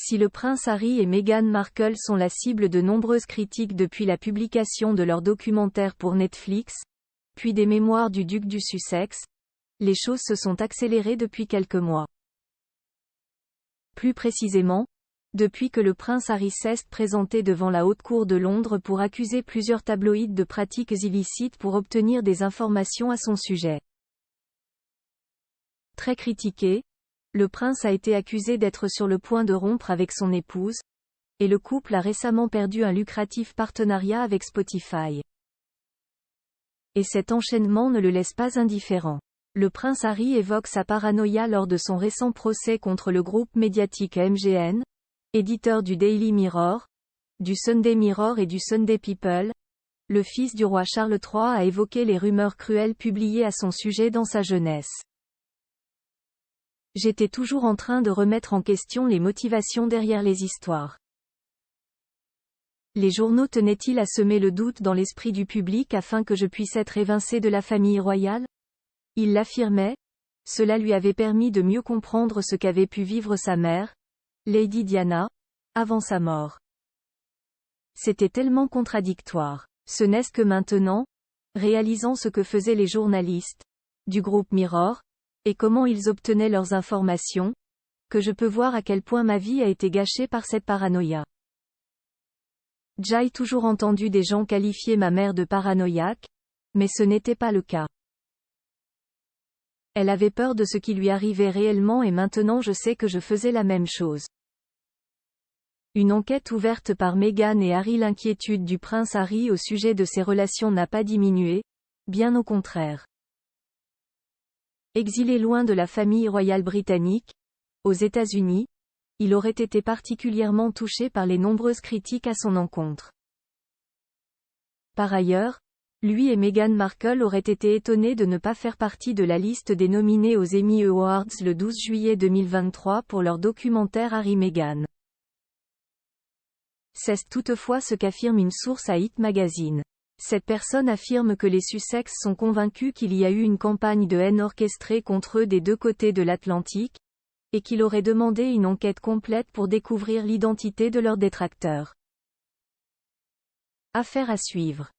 Si le prince Harry et Meghan Markle sont la cible de nombreuses critiques depuis la publication de leur documentaire pour Netflix, puis des mémoires du duc du Sussex, les choses se sont accélérées depuis quelques mois. Plus précisément, depuis que le prince Harry s'est présenté devant la Haute Cour de Londres pour accuser plusieurs tabloïds de pratiques illicites pour obtenir des informations à son sujet. Très critiqué, le prince a été accusé d'être sur le point de rompre avec son épouse, et le couple a récemment perdu un lucratif partenariat avec Spotify. Et cet enchaînement ne le laisse pas indifférent. Le prince Harry évoque sa paranoïa lors de son récent procès contre le groupe médiatique MGN, éditeur du Daily Mirror, du Sunday Mirror et du Sunday People. Le fils du roi Charles III a évoqué les rumeurs cruelles publiées à son sujet dans sa jeunesse. J'étais toujours en train de remettre en question les motivations derrière les histoires. Les journaux tenaient-ils à semer le doute dans l'esprit du public afin que je puisse être évincé de la famille royale? Il l'affirmait. Cela lui avait permis de mieux comprendre ce qu'avait pu vivre sa mère, Lady Diana, avant sa mort. C'était tellement contradictoire. Ce n'est que maintenant, réalisant ce que faisaient les journalistes du groupe Mirror, et comment ils obtenaient leurs informations, que je peux voir à quel point ma vie a été gâchée par cette paranoïa. J'ai toujours entendu des gens qualifier ma mère de paranoïaque, mais ce n'était pas le cas. Elle avait peur de ce qui lui arrivait réellement et maintenant je sais que je faisais la même chose. Une enquête ouverte par Meghan et Harry. L'inquiétude du prince Harry au sujet de ses relations n'a pas diminué, bien au contraire. Exilé loin de la famille royale britannique, aux États-Unis, il aurait été particulièrement touché par les nombreuses critiques à son encontre. Par ailleurs, lui et Meghan Markle auraient été étonnés de ne pas faire partie de la liste des nominés aux Emmy Awards le 12 juillet 2023 pour leur documentaire Harry-Meghan. C'est toutefois ce qu'affirme une source à Hit Magazine. Cette personne affirme que les Sussex sont convaincus qu'il y a eu une campagne de haine orchestrée contre eux des deux côtés de l'Atlantique, et qu'il aurait demandé une enquête complète pour découvrir l'identité de leurs détracteurs. Affaire à suivre.